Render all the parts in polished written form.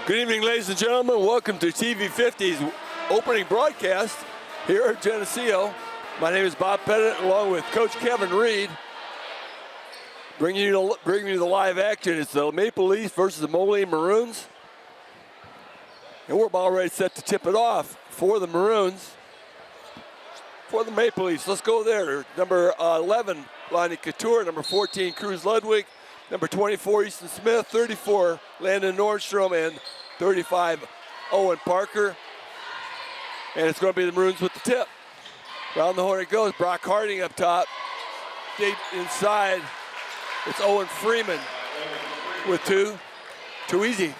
Good evening, ladies and gentlemen. Welcome to TV 50's opening broadcast here at Geneseo. My name is Bob Pettit, along with Coach Kevin Reed. Bringing you the live action. It's the Maple Leafs versus the Moline Maroons. And we're about ready set to tip it off for the Maroons. For the Maple Leafs, let's go there. Number 11, Lonnie Couture. Number 14, Cruz Ludwig. Number 24, Easton Smith. 34, Landon Nordstrom. And 35, Owen Parker. And it's going to be the Maroons with the tip. Round the horn it goes. Brock Harding up top. Deep inside. It's Owen Freeman with two. Too easy.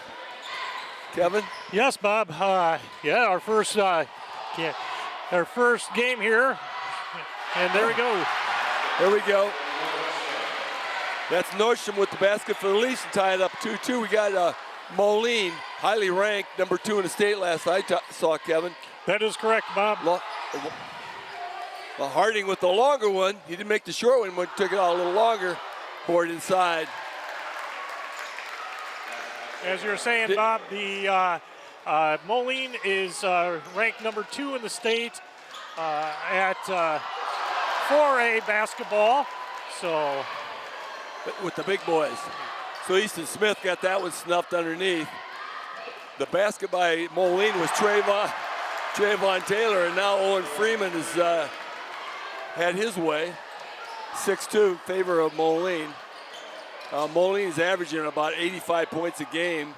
Kevin? Yes, Bob. Our first game here. And there we go. There we go. That's Nordstrom with the basket for the Leafs and tie it up 2-2. We got Moline, highly ranked, number 2 in the state last night. Saw Kevin. That is correct, Bob. Harding with the longer one. He didn't make the short one, but took it out a little longer. Poured inside. As you're saying, Bob, the Moline is ranked number 2 in the state at 4A basketball. So, with the big boys. So Easton Smith got that one snuffed underneath. The basket by Moline was Trayvon Taylor, and now Owen Freeman has had his way. 6-2 in favor of Moline. Moline is averaging about 85 points a game,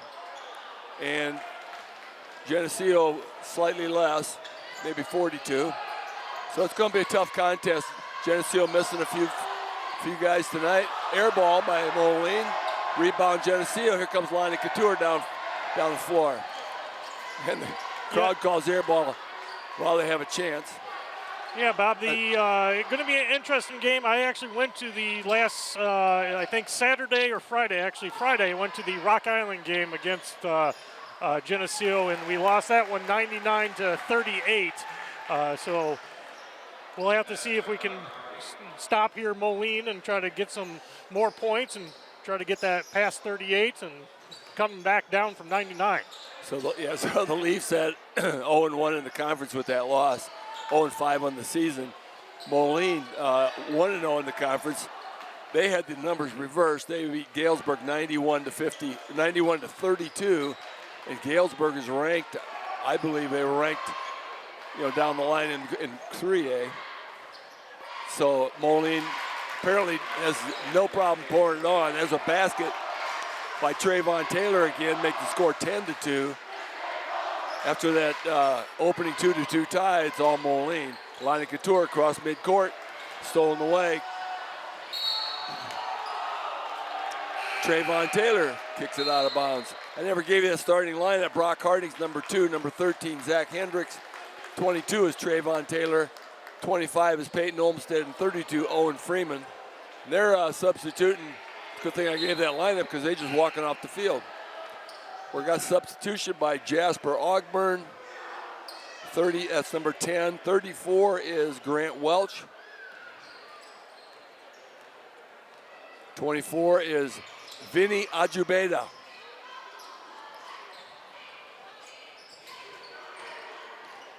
and Geneseo slightly less, maybe 42. So it's going to be a tough contest. Geneseo missing a few guys tonight. Air ball by Moline. Rebound Geneseo. Here comes Lonnie Couture down the floor. And the crowd calls air ball while they have a chance. Yeah, Bob, going to be an interesting game. I actually went to the last, I think Saturday or Friday, I went to the Rock Island game against Geneseo, and we lost that one 99-38. So we'll have to see if we can stop here Moline and try to get some more points and try to get that past 38 and come back down from 99. So the Leafs had 0-1 in the conference with that loss. 0-5 on the season. Moline 1-0 in the conference. They had the numbers reversed. They beat Galesburg 91-32, and Galesburg is ranked. I believe they were ranked, down the line in 3A. So Moline apparently has no problem pouring it on. There's a basket by Trayvon Taylor again, make the score 10-2. After that opening 2-2 tie, it's all Moline. Lonnie Couture across midcourt, stolen away. Trayvon Taylor kicks it out of bounds. I never gave you a starting lineup. Brock Harding's number 2, number 13, Zach Hendricks. 22 is Trayvon Taylor. 25 is Peyton Olmstead, and 32, Owen Freeman. And they're substituting. Good thing I gave that lineup because they just walking off the field. We got substitution by Jasper Ogburn. 30, that's number 10. 34 is Grant Welch. 24 is Vinny Ajubeda.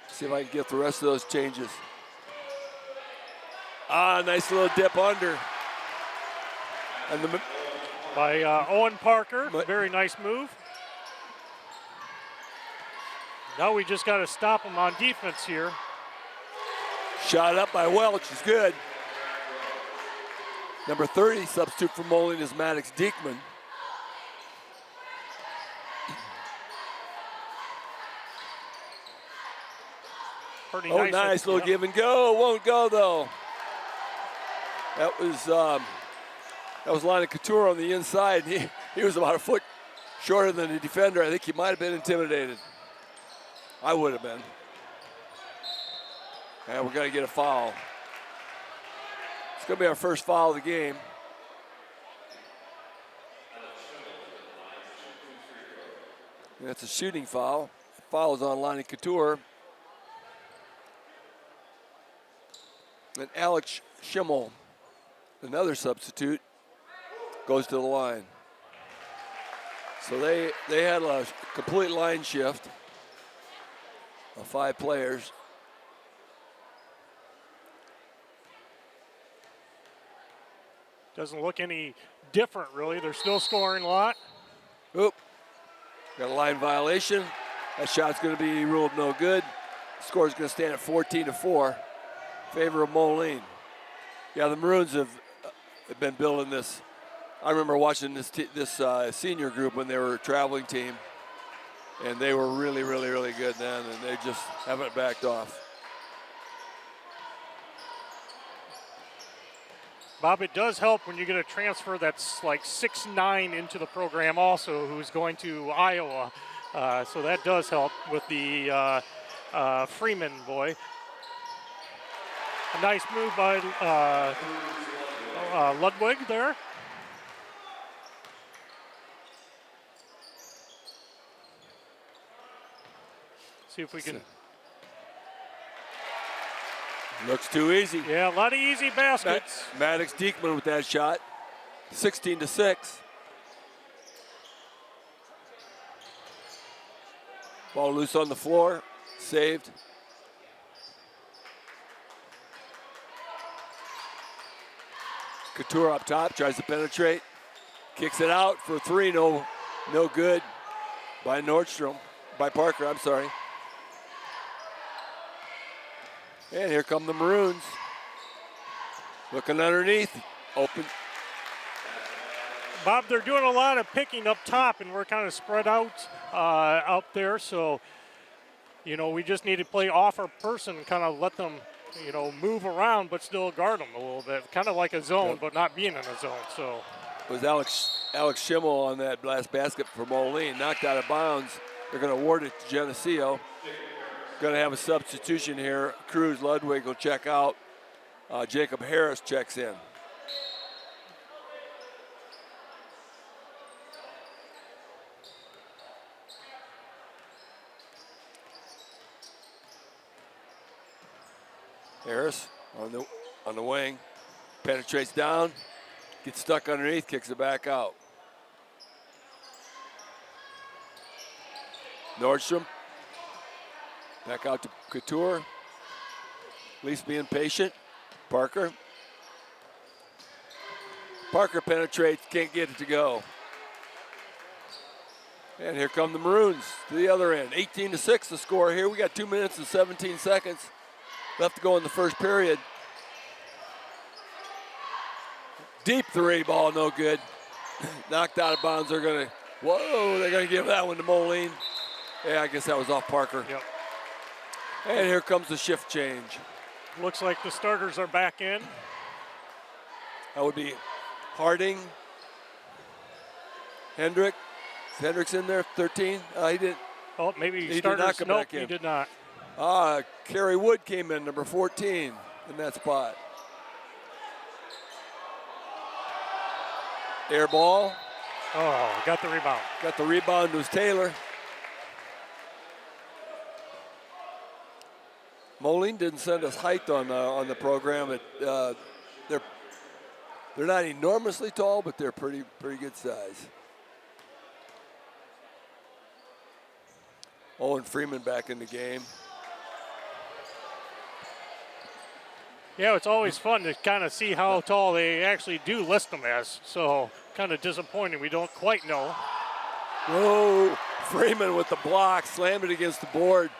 See if I can get the rest of those changes. Nice little dip under. And by Owen Parker, very nice move. Now we just got to stop him on defense here. Shot up by Welch is good. Number 30, substitute for Moline, is Maddox Diekman. Pretty nice little give and go. Won't go though. That was Lonnie Couture on the inside. He was about a foot shorter than the defender. I think he might have been intimidated. I would have been. And we're going to get a foul. It's going to be our first foul of the game. And that's a shooting foul. The foul is on Lonnie Couture. And Alex Schimmel, another substitute, goes to the line. So they had a complete line shift of 5 players. Doesn't look any different, really. They're still scoring a lot. Oop. Got a line violation. That shot's going to be ruled no good. Score's going to stand at 14-4 in favor of Moline. Yeah, the Maroons have been building this. I remember watching this senior group when they were a traveling team, and they were really, really, really good then, and they just haven't backed off. Bob, it does help when you get a transfer that's like 6'9" into the program also, who's going to Iowa. So that does help with the Freeman boy. A nice move by Ludwig there. See if we can. Looks too easy. Yeah, a lot of easy baskets. Maddox Diekman with that shot. 16-6. Ball loose on the floor. Saved. Couture up top, tries to penetrate. Kicks it out for 3, no good by Parker, I'm sorry. And here come the Maroons. Looking underneath, open. Bob, they're doing a lot of picking up top, and we're kind of spread out there. So, we just need to play off our person, kind of let them, move around, but still guard them a little bit. Kind of like a zone, but not being in a zone. So it was Alex Schimmel on that last basket for Moline, knocked out of bounds. They're going to award it to Geneseo. Going to have a substitution here. Cruz Ludwig will check out. Jacob Harris checks in. Harris on the wing, penetrates down, gets stuck underneath, kicks it back out. Nordstrom, back out to Couture. Leafs being patient. Parker penetrates, can't get it to go. And here come the Maroons to the other end. 18-6 the score here. We got 2 minutes and 17 seconds left to go in the first period. Deep 3 ball, no good. Knocked out of bounds. They're going to give that one to Moline. Yeah, I guess that was off Parker. Yep. And here comes the shift change. Looks like the starters are back in. That would be Harding, Hendrick. Is Hendricks in there, 13? He didn't. Oh, maybe he starters. Did not come back in. He did not. Kerry Wood came in, number 14, in that spot. Air ball. Oh, got the rebound. Got the rebound, was Taylor. Moline didn't send us height on the program. They're not enormously tall, but they're pretty good size. Owen Freeman back in the game. Yeah, it's always fun to kind of see how tall they actually do list them as. So kind of disappointing. We don't quite know. Whoa, Freeman with the block, slammed it against the board,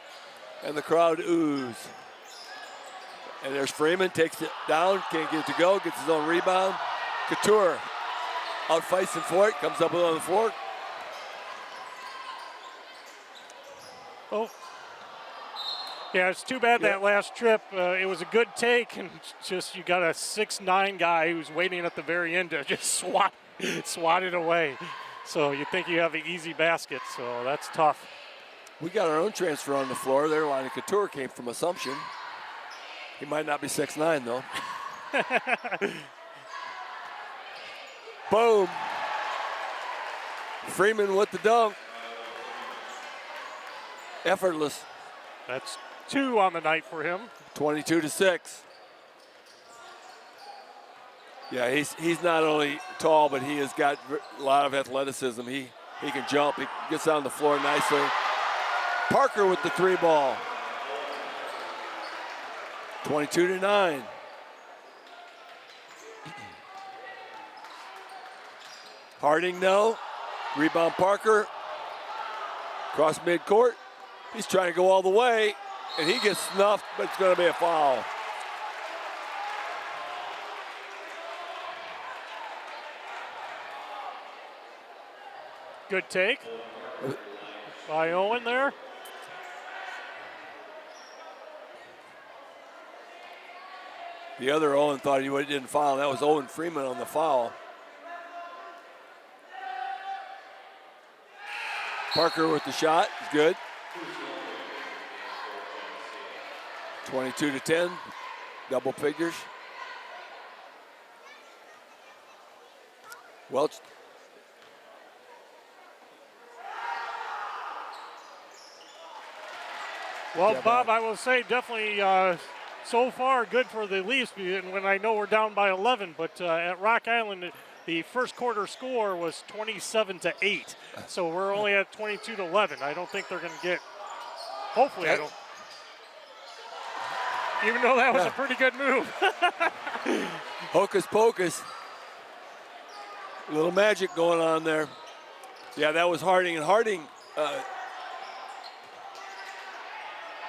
and the crowd oohs. And there's Freeman, takes it down, can't get it to go, gets his own rebound. Couture out fights him for it, comes up with it on the floor. Oh. Yeah, it's too bad that last trip. It was a good take, and just you got a 6'9" guy who's waiting at the very end to just swat it away. So you think you have an easy basket, so that's tough. We got our own transfer on the floor. Their line of Couture came from Assumption. He might not be 6'9", though. Boom. Freeman with the dunk. Effortless. That's 2 on the night for him. 22-6. Yeah, he's not only tall, but he has got a lot of athleticism. He can jump. He gets on the floor nicely. Parker with the 3 ball. 22-9. Harding, no. Rebound Parker. Cross midcourt. He's trying to go all the way, and he gets snuffed, but it's going to be a foul. Good take by Owen there. The other Owen thought he didn't foul. That was Owen Freeman on the foul. Parker with the shot, good. 22-10, double figures. Welch. Well, Yeah, Bob, I will say definitely so far good for the Leafs when I know we're down by 11, but at Rock Island, the first quarter score was 27-8. So we're only at 22-11. I don't think they're going to get, hopefully I don't. Even though that was a pretty good move. Hocus pocus. A little magic going on there. Yeah, that was Harding. And Harding,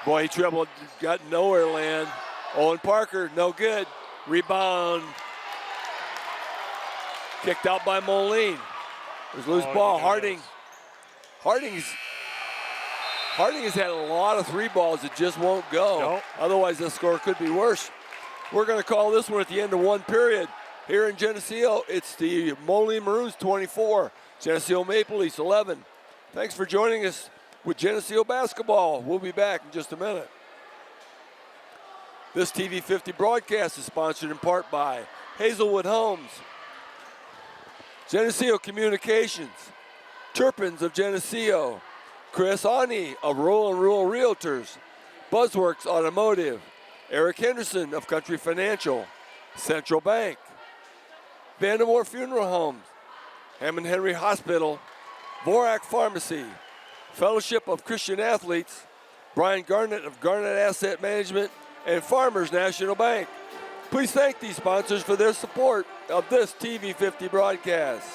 boy, he trebled, got nowhere land. Owen Parker, no good. Rebound. Kicked out by Moline. It was loose ball. Harding has had a lot of 3 balls that just won't go. Nope. Otherwise, the score could be worse. We're going to call this one at the end of 1 period. Here in Geneseo, it's the Moline Maroons 24, Geneseo Maple Leafs 11. Thanks for joining us with Geneseo basketball. We'll be back in just a minute. This TV 50 broadcast is sponsored in part by Hazelwood Homes, Geneseo Communications, Turpins of Geneseo, Chris Ani of Rural and Rural Realtors, Buzzworks Automotive, Eric Henderson of Country Financial, Central Bank, Vandermoor Funeral Homes, Hammond Henry Hospital, Vorak Pharmacy, Fellowship of Christian Athletes, Brian Garnett of Garnett Asset Management, and Farmers National Bank. Please thank these sponsors for their support of this TV 50 broadcast.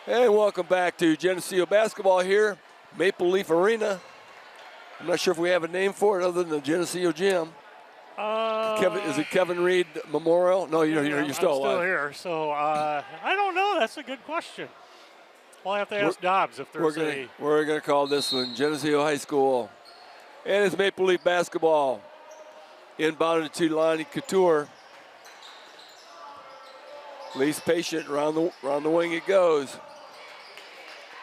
And welcome back to Geneseo basketball here, Maple Leaf Arena. I'm not sure if we have a name for it other than the Geneseo Gym. Is it Kevin Reed Memorial? No, you're still alive. I'm still here, so I don't know. That's a good question. We'll have to ask Dobbs if there's We're going to call this one Geneseo High School. And it's Maple Leaf basketball. Inbounded to Lonnie Couture. Leafs patient, around the wing it goes.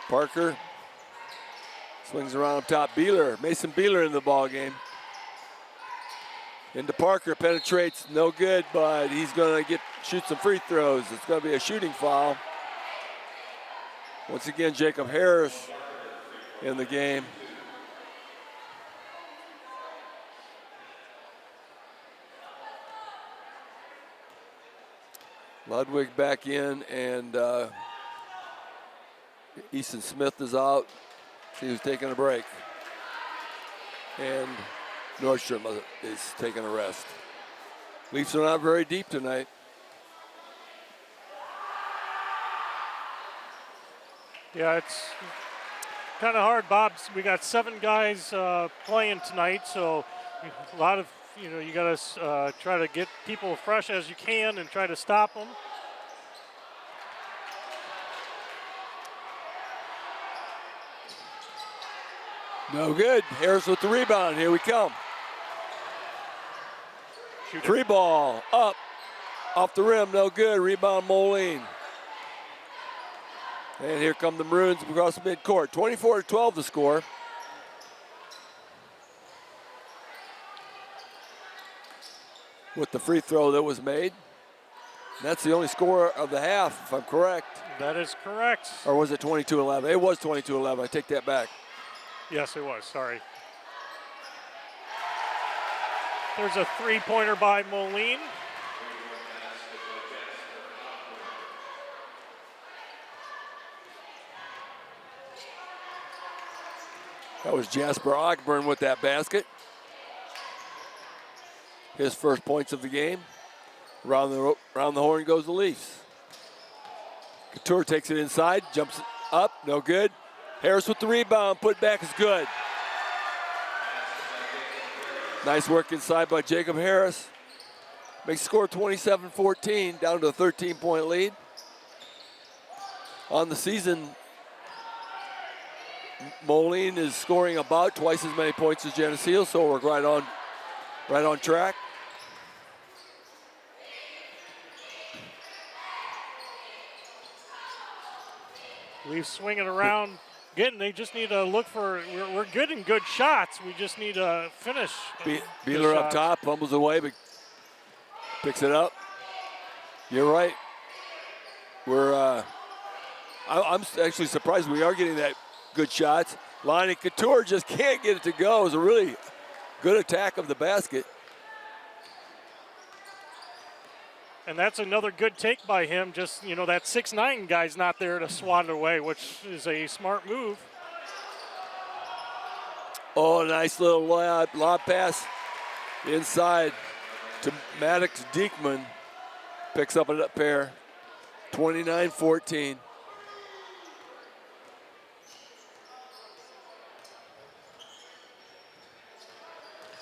Parker swings around up top. Mason Beeler in the ball game. Into Parker, penetrates, no good, but he's going to shoot some free throws. It's going to be a shooting foul. Once again, Jacob Harris in the game. Ludwig back in, and Easton Smith is out. See who's taking a break. And Nordstrom is taking a rest. Leafs are not very deep tonight. Yeah, it's kind of hard, Bob. We got 7 guys playing tonight, so a lot of, you got to try to get people fresh as you can and try to stop them. No good. Harris with the rebound. Here we come. 3 ball up, off the rim, no good. Rebound Moline. And here come the Maroons across the midcourt. 24-12 the score. With the free throw that was made. That's the only score of the half, if I'm correct. That is correct. Or was it 22-11? It was 22-11. I take that back. Yes, it was. Sorry. There's a three-pointer by Moline. That was Jasper Ogburn with that basket. His first points of the game. Around the horn goes the Leafs. Couture takes it inside, jumps up, no good. Harris with the rebound, put back is good. Nice work inside by Jacob Harris. Makes the score 27-14, down to a 13-point lead. On the season, Moline is scoring about twice as many points as Geneseo, so we're right on track. Leafs swinging around. Again, they just need to look for, we're getting good shots. We just need to finish. Beeler up top, fumbles away, but picks it up. You're right. I'm actually surprised we are getting that good shots. Lonnie Couture just can't get it to go. It was a really good attack of the basket. And that's another good take by him. Just, that 6'9" guy's not there to swat it away, which is a smart move. Oh, nice little lob pass inside to Maddox Diekman. Picks up a pair. 29-14.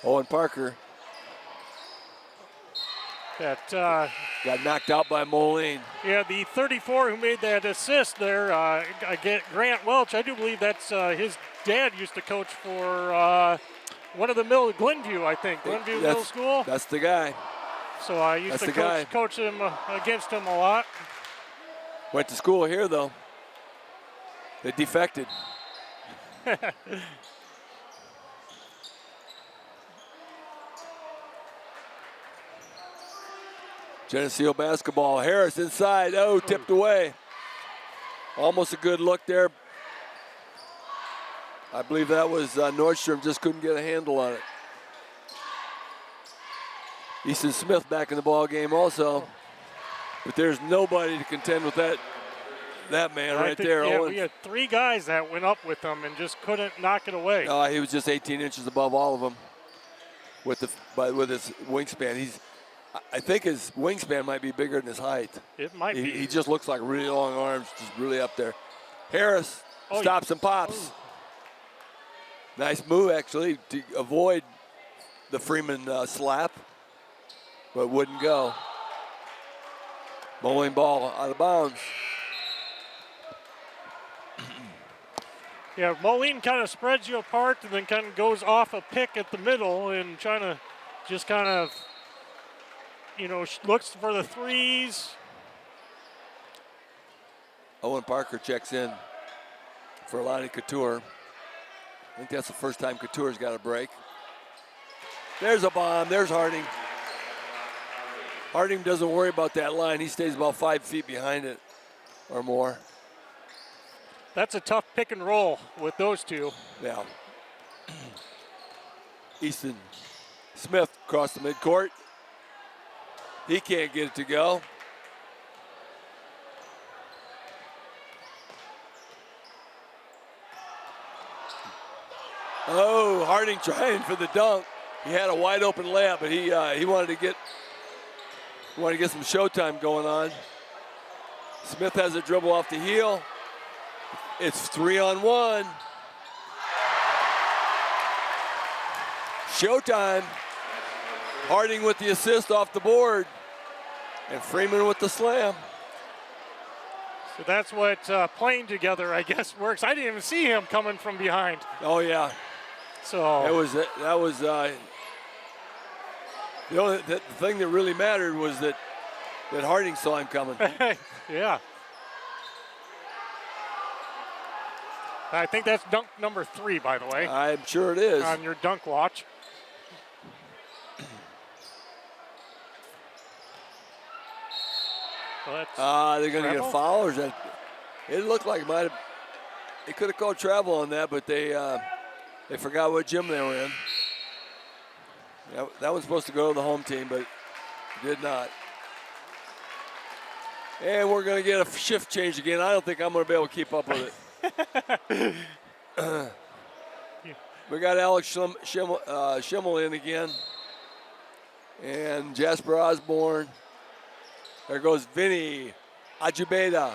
Owen Parker. That got knocked out by Moline. Yeah, the 34 who made that assist there, Grant Welch, I do believe that's his dad used to coach for one of the Glenview, I think, Glenview Middle School. That's the guy. So I used to coach him against him a lot. Went to school here, though. They defected. Geneseo basketball. Harris inside. Oh, tipped away. Almost a good look there. I believe that was Nordstrom, just couldn't get a handle on it. Easton Smith back in the ball game also. But there's nobody to contend with that man right there. Yeah, Owen. we had three guys that went up with him and just couldn't knock it away. He was just 18 inches above all of them with his wingspan. I think his wingspan might be bigger than his height. It might be. He just looks like really long arms, just really up there. Harris stops and pops. Nice move, actually, to avoid the Freeman slap, but wouldn't go. Moline ball out of bounds. Yeah, Moline kind of spreads you apart and then kind of goes off a pick at the middle and trying to just kind of, looks for the threes. Owen Parker checks in for Lonnie Couture. I think that's the first time Couture's got a break. There's a bomb. There's Harding. Harding doesn't worry about that line. He stays about 5 feet behind it or more. That's a tough pick and roll with those two. Yeah. Easton Smith across the midcourt. He can't get it to go. Oh, Harding trying for the dunk. He had a wide open layup, but he wanted to get some showtime going on. Smith has a dribble off the heel. It's 3-on-1. Showtime. Harding with the assist off the board. And Freeman with the slam. So that's what playing together, I guess, works. I didn't even see him coming from behind. Oh, yeah. So that was the thing that really mattered was that Harding saw him coming. Yeah. I think that's dunk number 3, by the way. I'm sure it is. On your dunk watch. So that's they're going to get a travel? foul, or is that? It looked like it might have. They could have called travel on that, but they forgot what gym they were in. That was supposed to go to the home team, but did not. And we're going to get a shift change again. I don't think I'm going to be able to keep up with it. We got Alex Schimmel in again. And Jasper Osborne. There goes Vinny Ajubeda.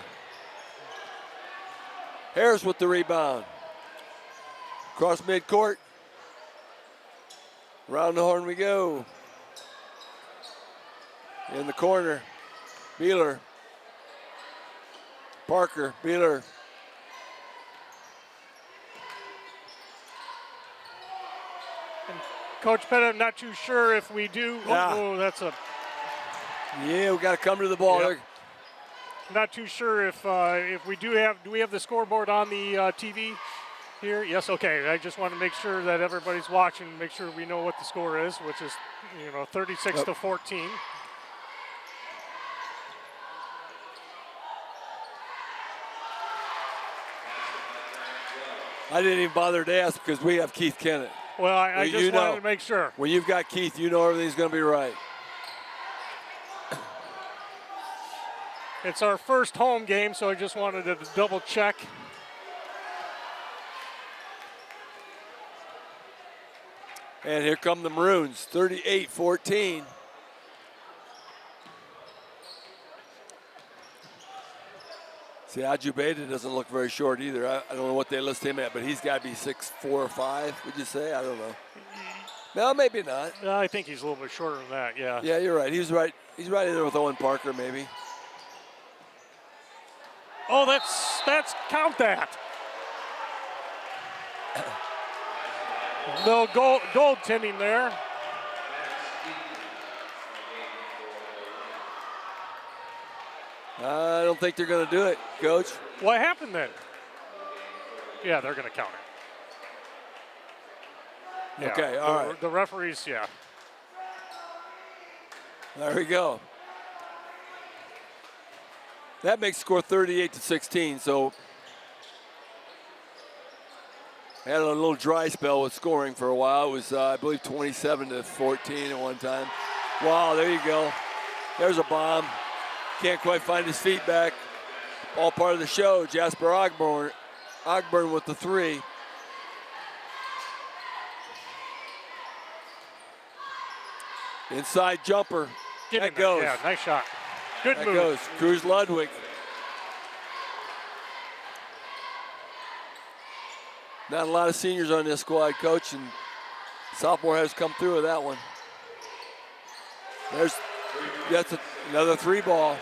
Harris with the rebound. Cross midcourt. Around the horn we go. In the corner, Beeler. Parker, Beeler. And Coach Pettit, I'm not too sure if we do. Yeah. Oh, that's a. Yeah, we got to come to the ball. Yep. Not too sure if we do we have the scoreboard on the TV here? Yes, okay. I just want to make sure that everybody's watching, make sure we know what the score is, which is 36 to 14. I didn't even bother to ask because we have Keith Kennett. Well, I just wanted to make sure. When you've got Keith, you know everything's going to be right. It's our first home game, so I just wanted to double check. And here come the Maroons, 38-14. See, Ajubeda doesn't look very short either. I don't know what they list him at, but he's got to be 6'4" or 5", would you say? I don't know. No, maybe not. I think he's a little bit shorter than that, yeah. Yeah, you're right. He's right. He's right in there with Owen Parker, maybe. Oh, that's count that. No goaltending there. I don't think they're going to do it, Coach. What happened then? Yeah, they're going to count it. Yeah, okay, all right. The referees, yeah. There we go. That makes the score 38-16, so had a little dry spell with scoring for a while. It was, I believe, 27-14 at one time. Wow, there you go. There's a bomb. Can't quite find his feet back. All part of the show. Jasper Ogburn with the three. Inside jumper. That goes. Yeah, nice shot. Good That move. goes. Cruz Ludwig. Not a lot of seniors on this squad, Coach, and sophomore has come through with that one. That's another three ball.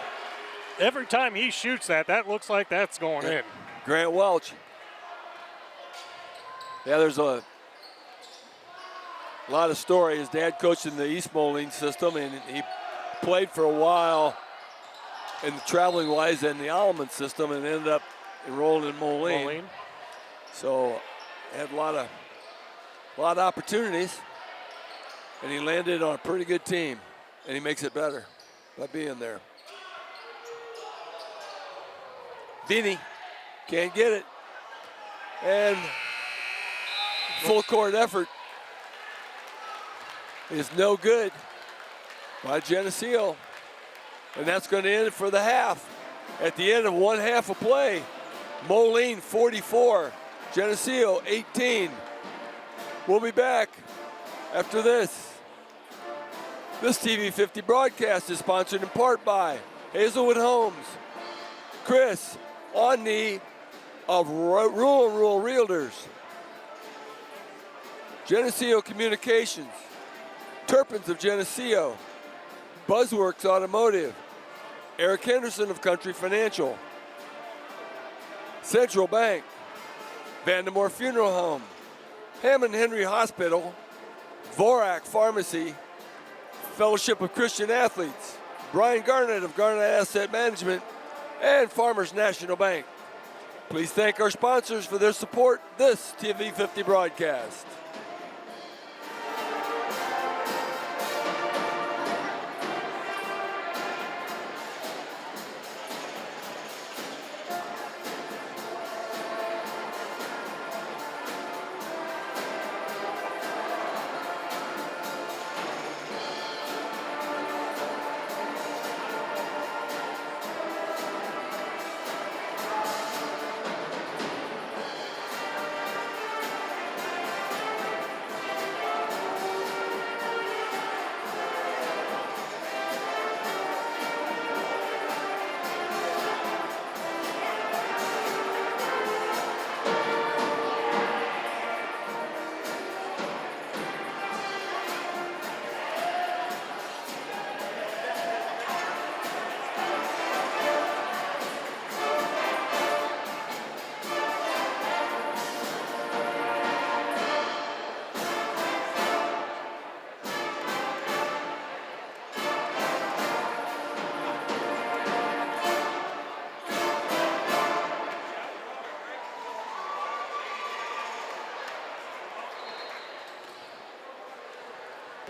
Every time he shoots that looks like that's going in. Grant Welch. Yeah, there's a lot of story. His dad coached in the East Moline system, and he played for a while in the traveling wise in the Alleman system and ended up enrolled in Moline. So had a lot of opportunities, and he landed on a pretty good team, and he makes it better by being there. Vinny can't get it, and full court effort is no good by Geneseo, and that's going to end it for the half. At the end of one half of play, Moline 44, Geneseo 18. We'll be back after this. This TV 50 broadcast is sponsored in part by Hazelwood Homes, Chris Onni of Rural Realtors, Geneseo Communications, Turpins of Geneseo, Buzzworks Automotive, Eric Henderson of Country Financial, Central Bank, Vandemore Funeral Home, Hammond Henry Hospital, Vorak Pharmacy, Fellowship of Christian Athletes, Brian Garnett of Garnett Asset Management, and Farmers National Bank. Please thank our sponsors for their support this TV 50 broadcast.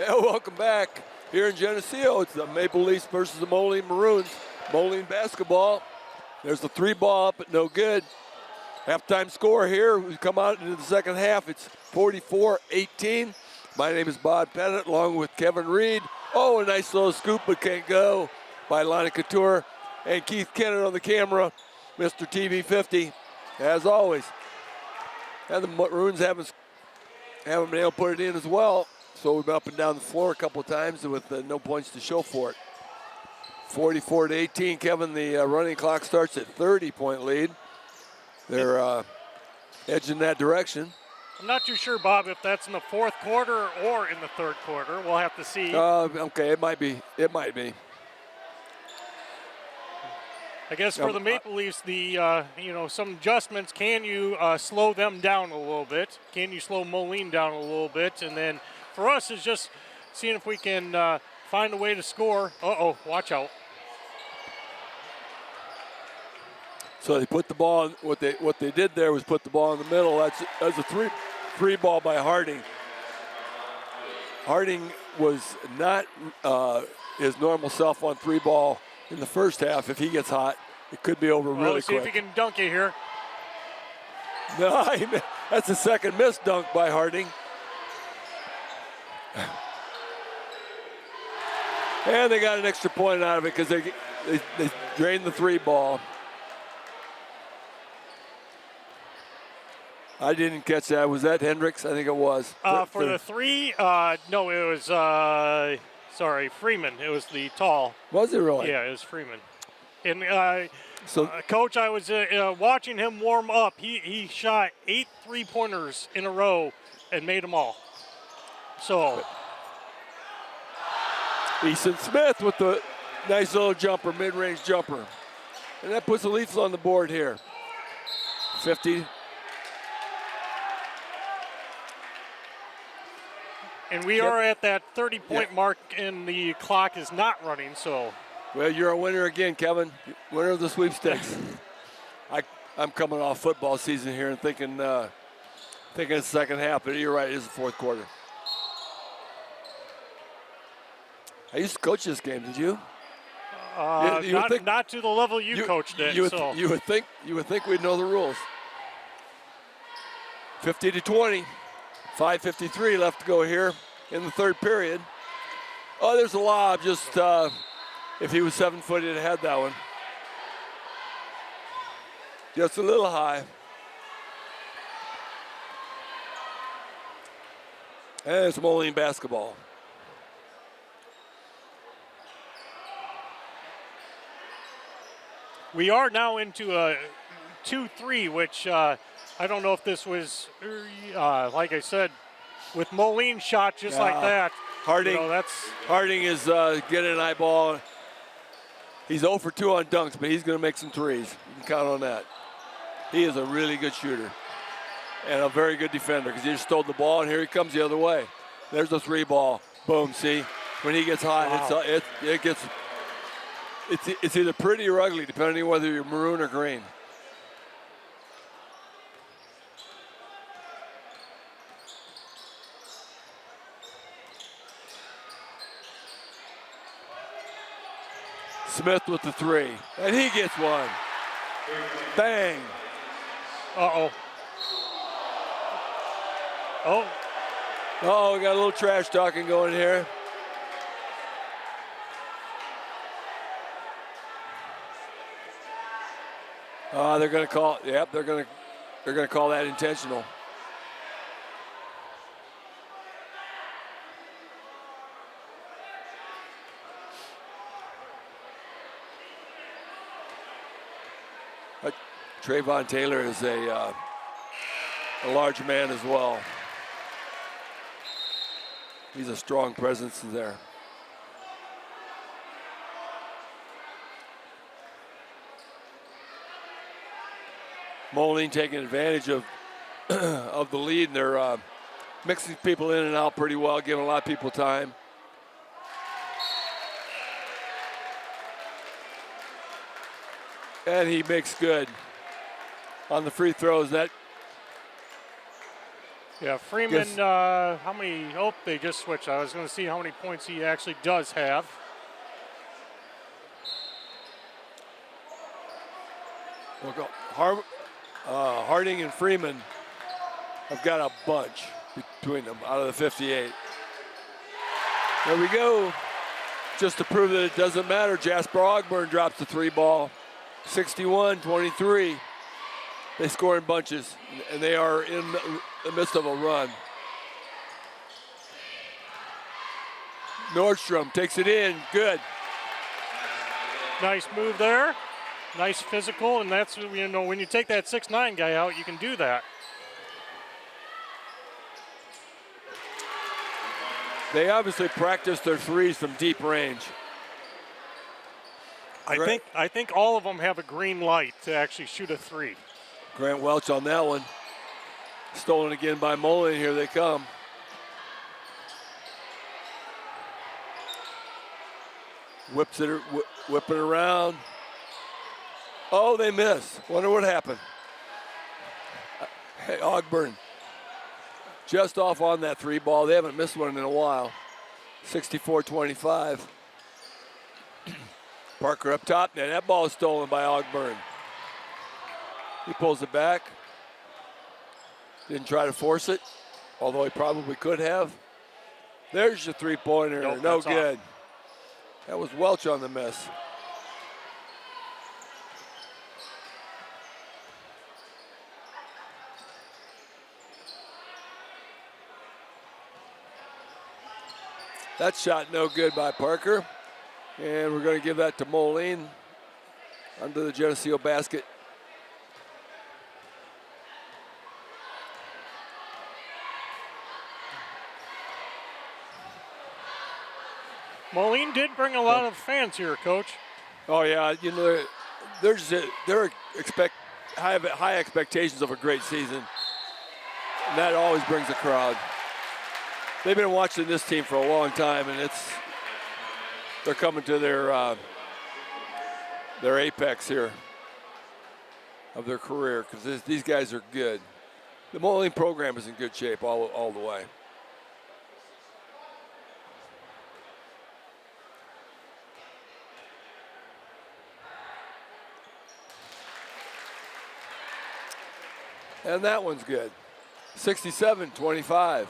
Yeah, welcome back here in Geneseo. It's the Maple Leafs versus the Moline Maroons. Moline basketball. There's the 3-ball up, but no good. Halftime score here. We come out into the second half. It's 44-18. My name is Bob Pettit, along with Kevin Reed. Oh, a nice little scoop, but can't go by Lana Couture. And Keith Kennett on the camera, Mr. TV50, as always. And the Maroons haven't been able to put it in as well. So we've been up and down the floor a couple of times with no points to show for it. 44-18, Kevin, the running clock starts at 30-point lead. They're edging that direction. I'm not too sure, Bob, if that's in the fourth quarter or in the third quarter. We'll have to see. Okay, it might be. It might be. I guess for the Maple Leafs, the some adjustments. Can you slow them down a little bit? Can you slow Moline down a little bit? And then for us, is just seeing if we can find a way to score. Watch out. So they put the ball. What they did there was put the ball in the middle. That's a three ball by Harding. Harding was not his normal self on 3-ball in the first half. If he gets hot, it could be over really let's see quick. if he can dunk it here. No, that's the second missed dunk by Harding. And they got an extra point out of it because they drained the 3-ball. I didn't catch that. Was that Hendricks? I think it was. For the 3, no, it was, Freeman. It was the tall. Was it really? Yeah, it was Freeman. And Coach, I was watching him warm up. He shot 8 3-pointers in a row and made them all. So. Easton Smith with the nice little jumper, mid-range jumper. And that puts the Leafs on the board here. 50. And we are at that 30-point mark, and the clock is not running, so. Well, you're a winner again, Kevin. Winner of the sweepstakes. I'm coming off football season here and thinking it's the second half, but you're right, it is the fourth quarter. I used to coach this game, did you? Not to the level you coached it. You would think we'd know the rules. 50-20. 5:53 left to go here in the third period. Oh, there's a lob. Just if he was 7 foot, he'd have had that one. Just a little high. And it's Moline basketball. We are now into a 2-3, which I don't know if this was, like I said, with Moline shot just like that. Harding, Harding is getting an eyeball. He's 0 for 2 on dunks, but he's going to make some threes. You can count on that. He is a really good shooter and a very good defender because he just stole the ball, and here he comes the other way. There's the 3-ball. Boom, see? When he gets hot, wow. It's either pretty or ugly, depending on whether you're maroon or green. Smith with the 3, and he gets one. Bang. Oh, we got a little trash talking going here. They're going to call. Yep, they're going to call that intentional. Trayvon Taylor is a large man as well. He's a strong presence there. Moline taking advantage of the lead, and they're mixing people in and out pretty well, giving a lot of people time. And he makes good on the free throws. That Yeah, Freeman, how many? Oh, they just switched. I was going to see how many points he actually does have. We'll go. Harding and Freeman have got a bunch between them out of the 58. There we go. Just to prove that it doesn't matter, Jasper Ogburn drops the 3 ball. 61-23. They score in bunches, and they are in the midst of a run. Nordstrom takes it in. Good. Nice move there. Nice physical, and that's, you know, when you take that 6'9" guy out, you can do that. They obviously practice their threes from deep range. I think all of them have a green light to actually shoot a 3. Grant Welch on that one. Stolen again by Moline. Here they come. Whips it, whip it around. Oh, they miss. Wonder what happened. Hey, Ogburn just off on that 3 ball. They haven't missed one in a while. 64-25. Parker up top. Now that ball is stolen by Ogburn. He pulls it back. Didn't try to force it, although he probably could have. There's your 3-pointer. Nope, no that's good. off. That was Welch on the miss. That shot no good by Parker. And we're going to give that to Moline under the Geneseo basket. Moline did bring a lot of fans here, Coach. Oh yeah, you know, they're high expectations of a great season, and that always brings a crowd. They've been watching this team for a long time, and they're coming to their apex here of their career because these guys are good. The Moline program is in good shape all the way. And that one's good. 67-25.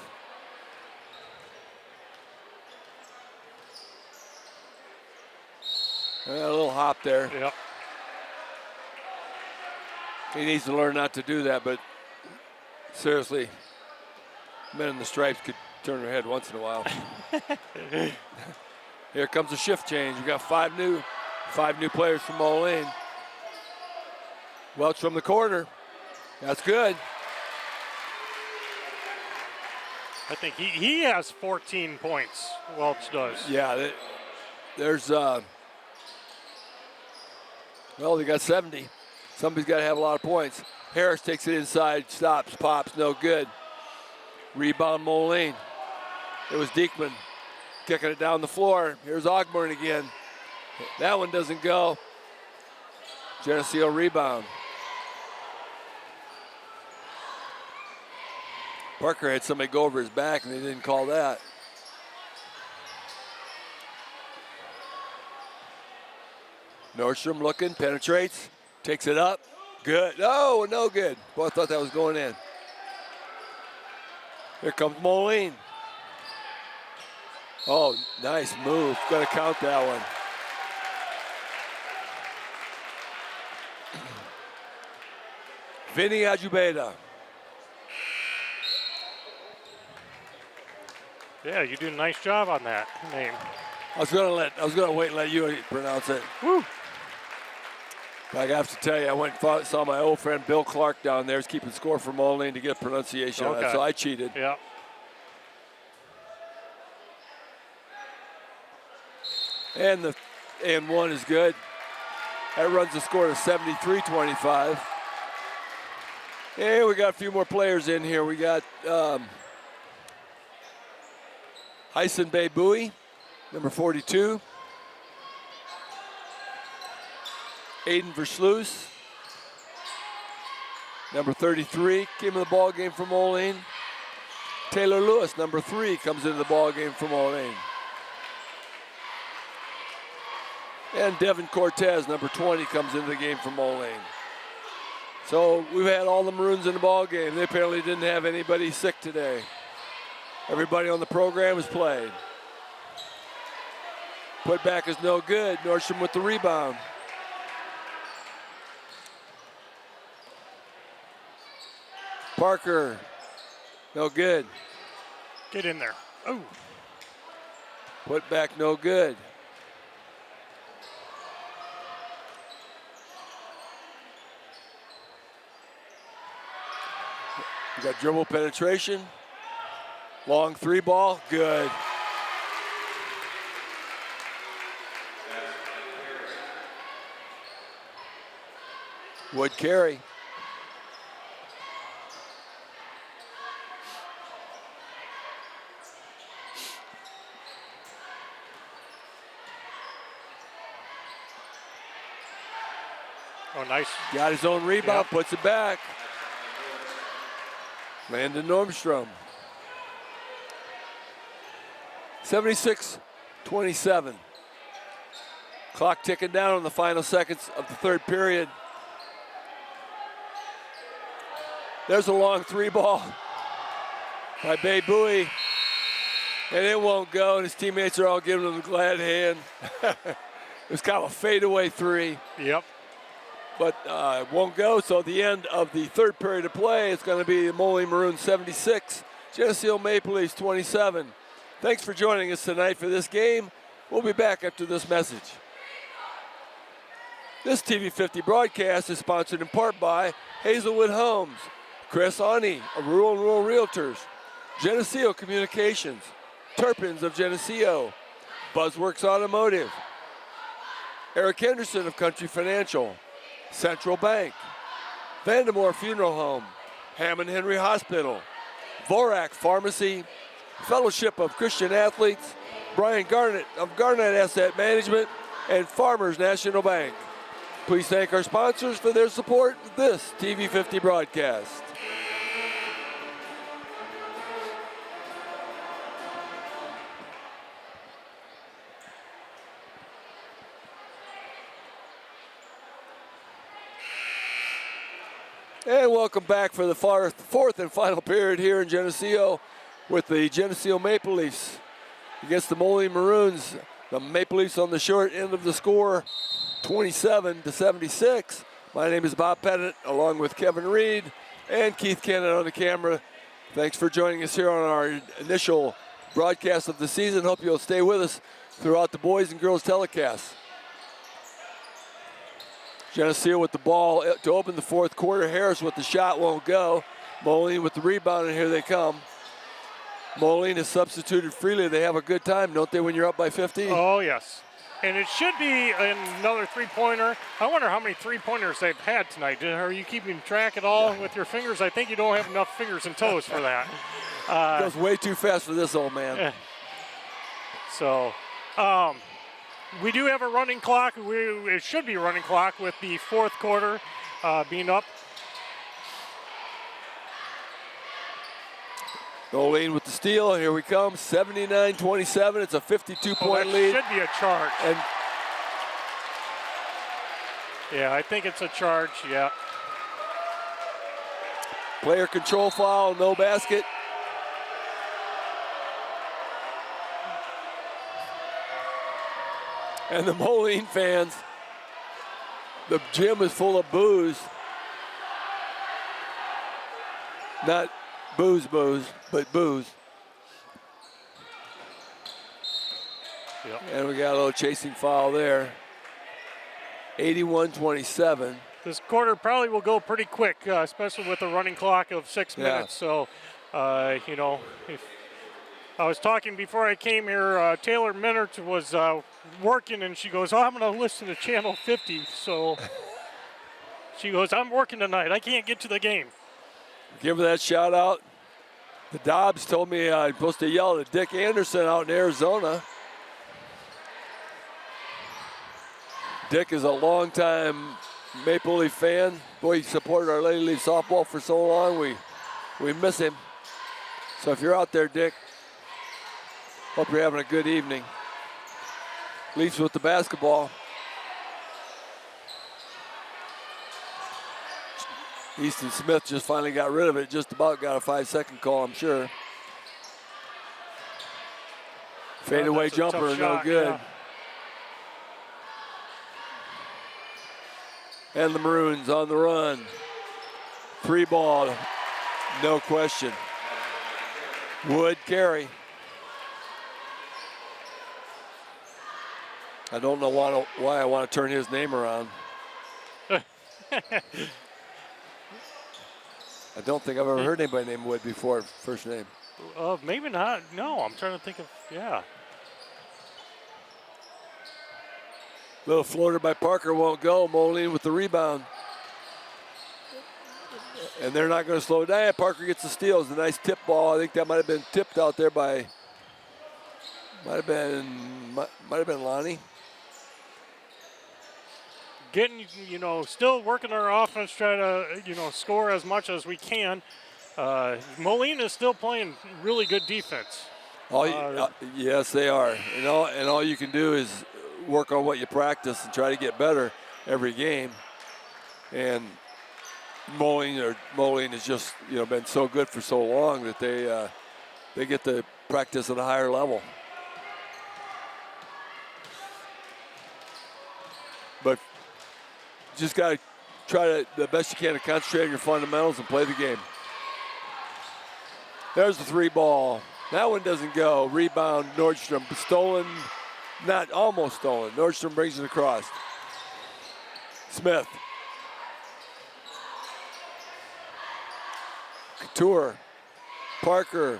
And a little hop there. Yep. He needs to learn not to do that, but seriously, men in the stripes could turn their head once in a while. Here comes a shift change. We got five new players from Moline. Welch from the corner. That's good. I think he has 14 points, Welch does. Yeah, there's, well, they got 70. Somebody's got to have a lot of points. Harris takes it inside, stops, pops, no good. Rebound Moline. It was Diekman kicking it down the floor. Here's Ogburn again. That one doesn't go. Geneseo rebound. Parker had somebody go over his back, and they didn't call that. Nordstrom looking, penetrates, takes it up. Good. Oh, no good. Boy, I thought that was going in. Here comes Moline. Oh, nice move. Got to count that one. Vinny Ajubeda. Yeah, you do a nice job on that name. I was gonna wait and let you pronounce it. Woo. But I have to tell you, I went and saw my old friend Bill Clark down there. He's keeping score for Moline to get pronunciation on it, so I cheated. Yeah. And one is good. That runs the score to 73-25. And we got a few more players in here. We got Hyson Bay Bowie, number 42. Aiden Versluis, number 33, came in the ball game for Moline. Taylor Lewis, number 3, comes into the ball game for Moline. And Devin Cortez, number 20, comes into the game for Moline. So we've had all the Maroons in the ball game. They apparently didn't have anybody sick today. Everybody on the program has played. Put back is no good. Nordstrom with the rebound. Parker, no good. Get in there. Oh. Put back, no good. You got dribble penetration. Long 3 ball, good. Wood carry. Oh, nice. Got his own rebound, Yep. puts it back. Landon Nordstrom. 76-27. Clock ticking down in the final seconds of the 3rd period. There's a long 3 ball by Bay Bowie. And it won't go, and his teammates are all giving him the glad hand. It was kind of a fadeaway 3. Yep. But it won't go, so at the end of the 3rd period of play, it's going to be the Moline Maroons 76, Geneseo Maple Leafs 27. Thanks for joining us tonight for this game. We'll be back after this message. This TV50 broadcast is sponsored in part by Hazelwood Homes, Chris Ani of Rural and Rural Realtors, Geneseo Communications, Turpins of Geneseo, Buzzworks Automotive, Eric Henderson of Country Financial, Central Bank, Vandemore Funeral Home, Hammond Henry Hospital, Vorak Pharmacy, Fellowship of Christian Athletes, Brian Garnett of Garnett Asset Management, and Farmers National Bank. Please thank our sponsors for their support of this TV50 broadcast. And welcome back for the 4th and final period here in Geneseo with the Geneseo Maple Leafs against the Moline Maroons. The Maple Leafs on the short end of the score, 27-76. My name is Bob Pettit, along with Kevin Reed and Keith Cannon on the camera. Thanks for joining us here on our initial broadcast of the season. Hope you'll stay with us throughout the boys and girls telecasts. Geneseo with the ball to open the 4th quarter. Harris with the shot, won't go. Moline with the rebound, and here they come. Moline is substituted freely. They have a good time, don't they, when you're up by 50? Oh, yes. And it should be another 3-pointer. I wonder how many 3-pointers they've had tonight. Are you keeping track at all with your fingers? I think you don't have enough fingers and toes for that. It goes way too fast for this old man. So, we do have a running clock. It should be a running clock with the 4th quarter being up. Moline with the steal. Here we come. 79-27. It's a 52-point lead. Should be a charge. And yeah, I think it's a charge. Yeah. player control foul, no basket. And the Moline fans, the gym is full of booze. Not booze, but booze. Yep. And we got a little chasing foul there. 81-27. This quarter probably will go pretty quick, especially with a running clock of 6 minutes. So, you know, if I was talking before I came here, Taylor Minert was working, and she goes, I'm going to listen to Channel 50. So she goes, I'm working tonight. I can't get to the game. Give her that shout out. The Dobbs told me I'm supposed to yell at Dick Anderson out in Arizona. Dick is a longtime Maple Leaf fan. Boy, he supported our Lady Leaf softball for so long. We miss him. So if you're out there, Dick, hope you're having a good evening. Leafs with the basketball. Easton Smith just finally got rid of it. Just about got a 5-second call, I'm sure. Fadeaway jumper, no good. Yeah. And the Maroons on the run. 3 ball, no question. Wood carry. I don't know why I want to turn his name around. I don't think I've ever heard anybody named Wood before, first name. Maybe not. No, I'm trying to think of, yeah. Little floater by Parker won't go. Moline with the rebound. And they're not going to slow down. Parker gets the steal. It's a nice tip ball. I think that might have been tipped out there by, might have been Lonnie. Getting, still working our offense, try to, score as much as we can. Moline is still playing really good defense. Yes, they are. And all you can do is work on what you practice and try to get better every game. And Moline has just, been so good for so long that they get to practice at a higher level. But just got to try to the best you can to concentrate on your fundamentals and play the game. There's the 3 ball. That one doesn't go. Rebound, Nordstrom. Stolen, not almost stolen. Nordstrom brings it across. Smith. Couture. Parker.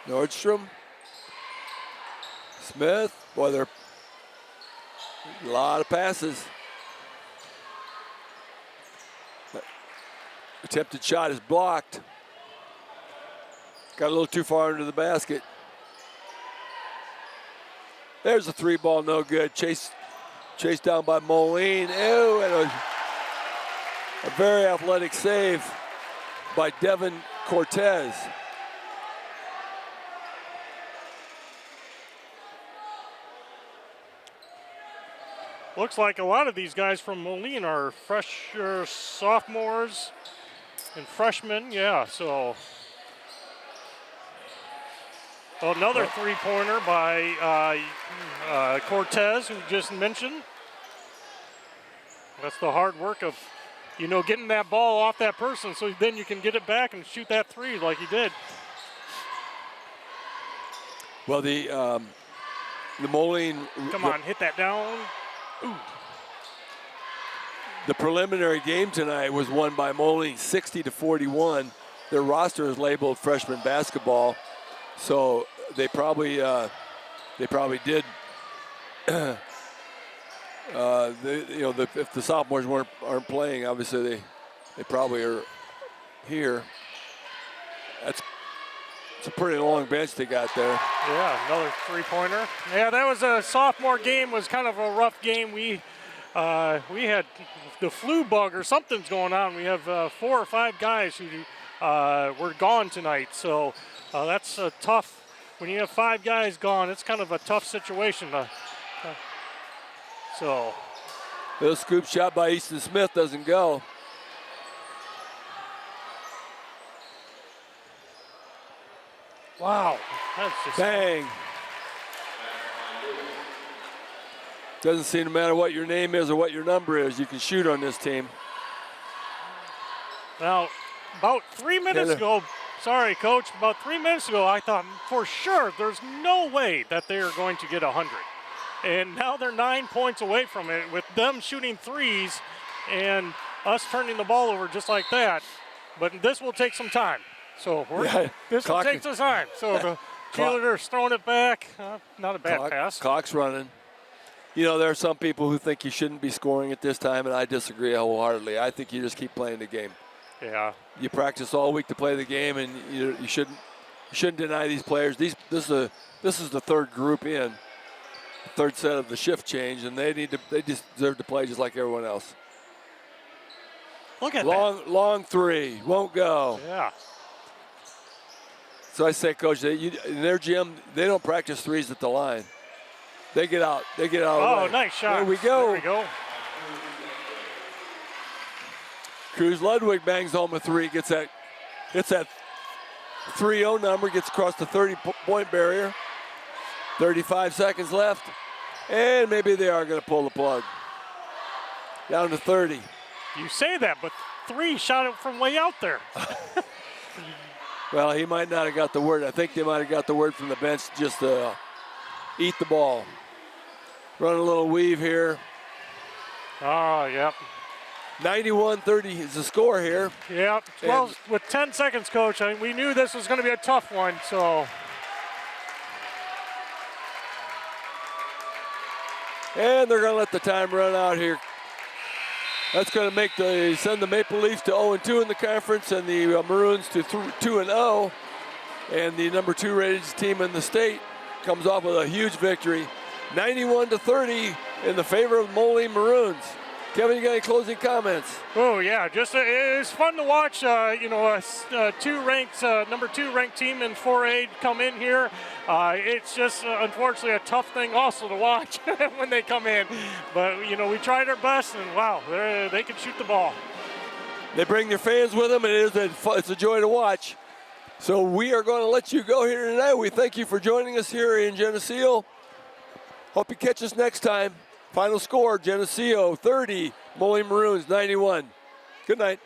Nordstrom. Smith. Boy, they're a lot of passes. Attempted shot is blocked. Got a little too far into the basket. There's a 3 ball, no good. Chased down by Moline. Ew, and a very athletic save by Devin Cortez. Looks like a lot of these guys from Moline are sophomores and freshmen. Yeah, so another 3-pointer by Cortez, who just mentioned. That's the hard work of, getting that ball off that person so then you can get it back and shoot that 3 like he did. Well, the Moline. Come on, hit that down. Ooh. The preliminary game tonight was won by Moline 60-41. Their roster is labeled freshman basketball, so they probably did. If the sophomores aren't playing, obviously they probably are here. It's a pretty long bench they got there. Yeah, another 3-pointer. Yeah, that was a sophomore game. Was kind of a rough game. We had the flu bug or something's going on. We have 4 or 5 guys who were gone tonight. So that's tough. When you have 5 guys gone, it's kind of a tough situation. The scoop shot by Easton Smith doesn't go. Wow, that's just bang. Doesn't seem to matter what your name is or what your number is. You can shoot on this team. Now, about 3 minutes ago, sorry, Coach, about 3 minutes ago, I thought for sure there's no way that they are going to get 100. And now they're 9 points away from it with them shooting 3s and us turning the ball over just like that. But this will take some time. So this will take some time. So the cheerleader's throwing it back. Not a bad pass. Clock's running. There are some people who think you shouldn't be scoring at this time, and I disagree wholeheartedly. I think you just keep playing the game. Yeah. You practice all week to play the game, and you shouldn't deny these players. This is the third group in, third set of the shift change, and they deserve to play just like everyone else. Look at that. Long three. Won't go. Yeah. So I say, Coach, in their gym, they don't practice threes at the line. They get out. Oh, nice shot. There we go. There we go. Cruz Ludwig bangs home a three, gets that 3-0 number, gets across the 30-point barrier. 35 seconds left, and maybe they are going to pull the plug. Down to 30. You say that, but 3 shot it from way out there. Well, he might not have got the word. I think they might have got the word from the bench just to eat the ball. Run a little weave here. Oh, yep. 91-30 is the score here. Yep. Well, with 10 seconds, Coach, I mean, we knew this was going to be a tough one, so. And they're going to let the time run out here. That's going to send the Maple Leafs to 0-2 in the conference and the Maroons to 2-0. And the number 2 rated team in the state comes off with a huge victory, 91-30 in the favor of Moline Maroons. Kevin, you got any closing comments? Oh yeah, just it's fun to watch. A number 2 ranked team in 4A come in here. It's just unfortunately a tough thing also to watch when they come in. But we tried our best, and wow, they can shoot the ball. They bring their fans with them, and it's a joy to watch. So we are going to let you go here tonight. We thank you for joining us here in Geneseo. Hope you catch us next time. Final score, Geneseo 30, Moline Maroons 91. Good night.